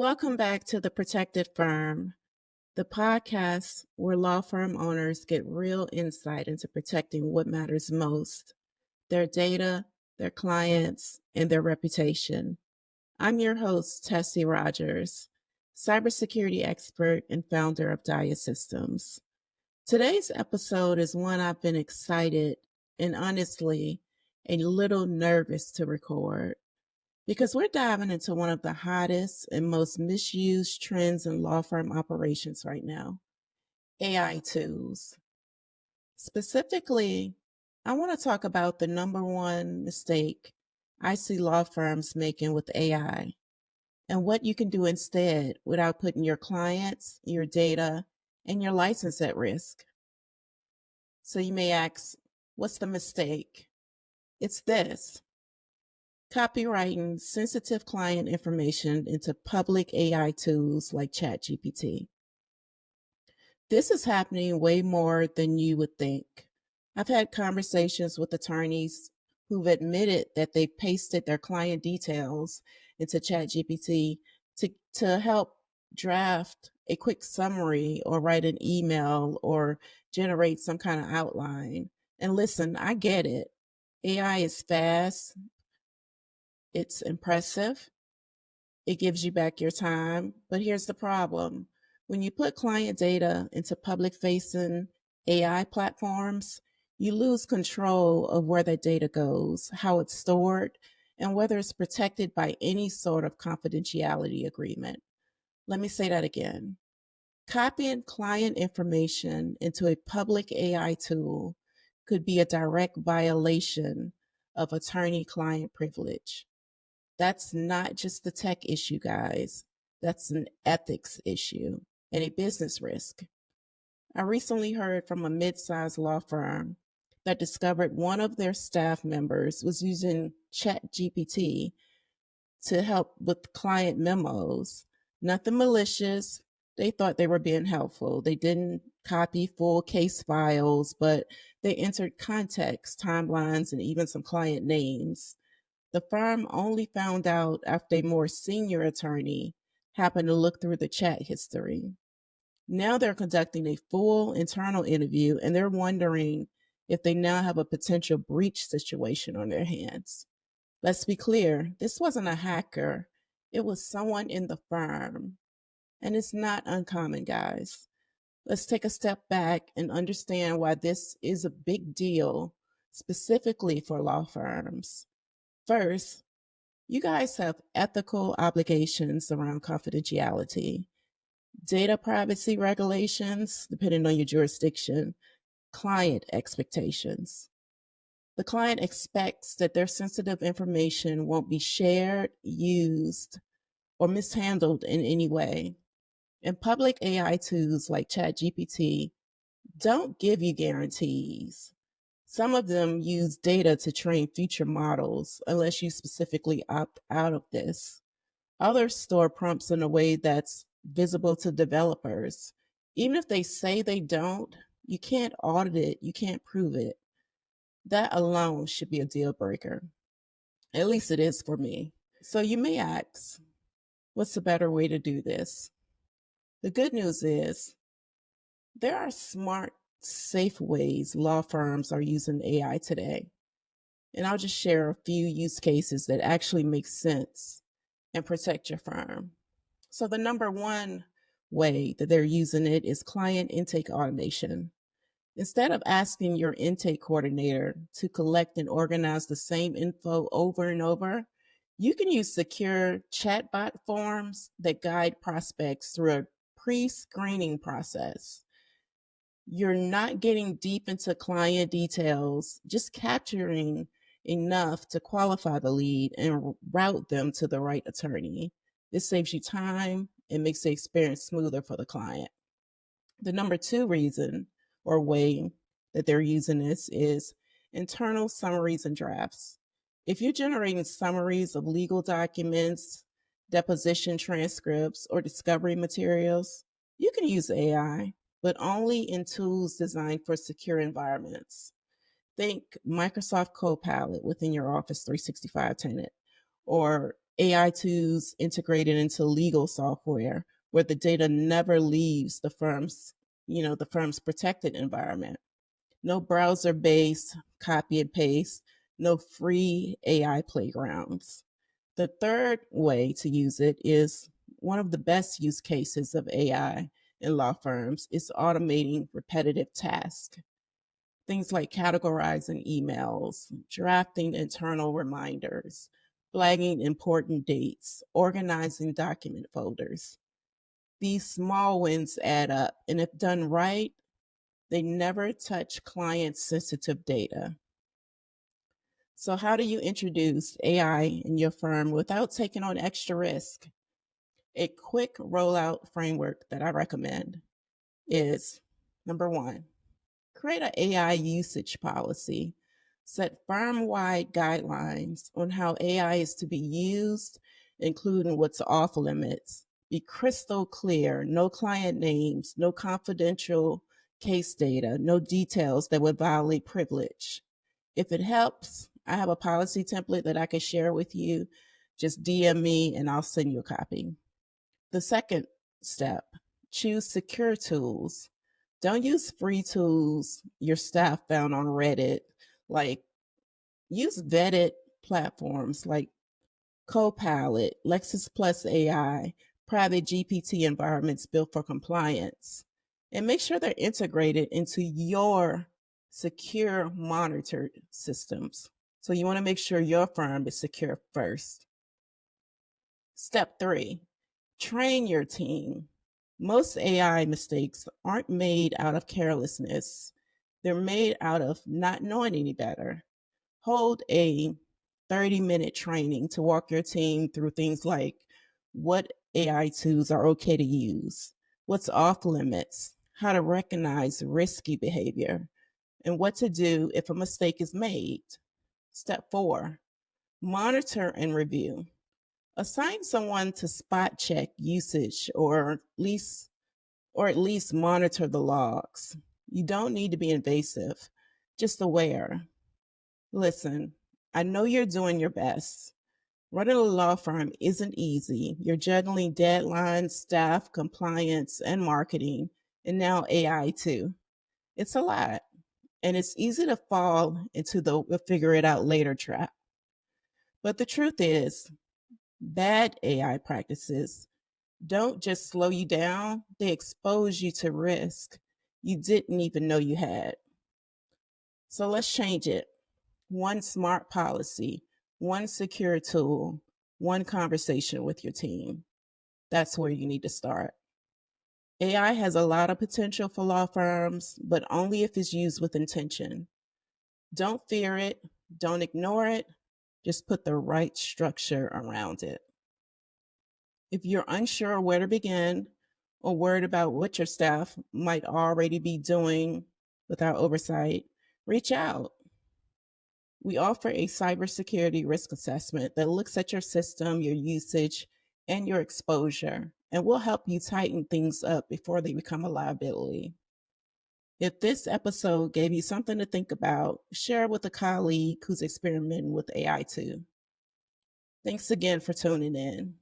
Welcome back to The Protected Firm, the podcast where law firm owners get real insight into protecting what matters most: their data, their clients, and their reputation. I'm your host, Tessie Rodgers, cybersecurity expert and founder of Dia Systems. Today's episode is one I've been excited and honestly a little nervous to record, because we're diving into one of the hottest and most misused trends in law firm operations right now: AI tools. Specifically, I want to talk about the number one mistake I see law firms making with AI and what you can do instead without putting your clients, your data, and your license at risk. So you may ask, what's the mistake? It's this: copywriting sensitive client information into public AI tools like ChatGPT. This is happening way more than you would think. I've had conversations with attorneys who've admitted that they pasted their client details into ChatGPT to help draft a quick summary or write an email or generate some kind of outline. And listen, I get it. AI is fast, it's impressive, it gives you back your time. But here's the problem: when you put client data into public facing AI platforms, you lose control of where that data goes, how it's stored, and whether it's protected by any sort of confidentiality agreement. Let me say that again. Copying client information into a public AI tool could be a direct violation of attorney client privilege. That's not just a tech issue, guys. That's an ethics issue and a business risk. I recently heard from a mid-sized law firm that discovered one of their staff members was using ChatGPT to help with client memos. Nothing malicious. They thought they were being helpful. They didn't copy full case files, but they entered context, timelines, and even some client names. The firm only found out after a more senior attorney happened to look through the chat history. Now they're conducting a full internal interview and they're wondering if they now have a potential breach situation on their hands. Let's be clear, this wasn't a hacker, it was someone in the firm. And it's not uncommon, guys. Let's take a step back and understand why this is a big deal, specifically for law firms. First, you guys have ethical obligations around confidentiality, data privacy regulations, depending on your jurisdiction, client expectations. The client expects that their sensitive information won't be shared, used, or mishandled in any way. And public AI tools like ChatGPT don't give you guarantees. Some of them use data to train future models, unless you specifically opt out of this. Others store prompts in a way that's visible to developers. Even if they say they don't, you can't audit it, you can't prove it. That alone should be a deal breaker. At least it is for me. So you may ask, what's a better way to do this? The good news is there are smart, safe ways law firms are using AI today. And I'll just share a few use cases that actually make sense and protect your firm. So the number one way that they're using it is client intake automation. Instead of asking your intake coordinator to collect and organize the same info over and over, you can use secure chatbot forms that guide prospects through a pre-screening process. You're not getting deep into client details, just capturing enough to qualify the lead and route them to the right attorney. This saves you time and makes the experience smoother for the client. The number two reason or way that they're using this is internal summaries and drafts. If you're generating summaries of legal documents, deposition transcripts, or discovery materials, you can use AI, but only in tools designed for secure environments. Think Microsoft Copilot within your Office 365 tenant, or AI tools integrated into legal software where the data never leaves the firm's protected environment. No browser-based copy and paste, no free AI playgrounds. The third way to use it is one of the best use cases of AI in law firms is automating repetitive tasks. Things like categorizing emails, drafting internal reminders, flagging important dates, organizing document folders. These small wins add up, and if done right, they never touch client sensitive data. So, how do you introduce AI in your firm without taking on extra risk? A quick rollout framework that I recommend is number one, create an AI usage policy. Set firm wide guidelines on how AI is to be used, including what's off limits. Be crystal clear no client names, no confidential case data, no details that would violate privilege. If it helps, I have a policy template that I can share with you. Just DM me and I'll send you a copy. The second step, choose secure tools. Don't use free tools your staff found on Reddit. Like, use vetted platforms like Copilot, Lexis Plus AI, private GPT environments built for compliance. And make sure they're integrated into your secure monitored systems. So you want to make sure your firm is secure first. Step three, train your team. Most AI mistakes aren't made out of carelessness, they're made out of not knowing any better. Hold a 30-minute training to walk your team through things like what AI tools are okay to use, what's off limits, how to recognize risky behavior, and what to do if a mistake is made. Step four, monitor and review. Assign someone to spot check usage or at least monitor the logs. You don't need to be invasive, just aware. Listen, I know you're doing your best. Running a law firm isn't easy. You're juggling deadlines, staff, compliance, and marketing, and now AI too. It's a lot, and it's easy to fall into the we'll figure it out later trap. But the truth is, bad AI practices don't just slow you down, they expose you to risk you didn't even know you had. So let's change it. One smart policy, one secure tool, one conversation with your team. That's where you need to start. AI has a lot of potential for law firms, but only if it's used with intention. Don't fear it, don't ignore it, just put the right structure around it. If you're unsure where to begin or worried about what your staff might already be doing without oversight, reach out. We offer a cybersecurity risk assessment that looks at your system, your usage, and your exposure, and we'll help you tighten things up before they become a liability. If this episode gave you something to think about, share it with a colleague who's experimenting with AI too. Thanks again for tuning in.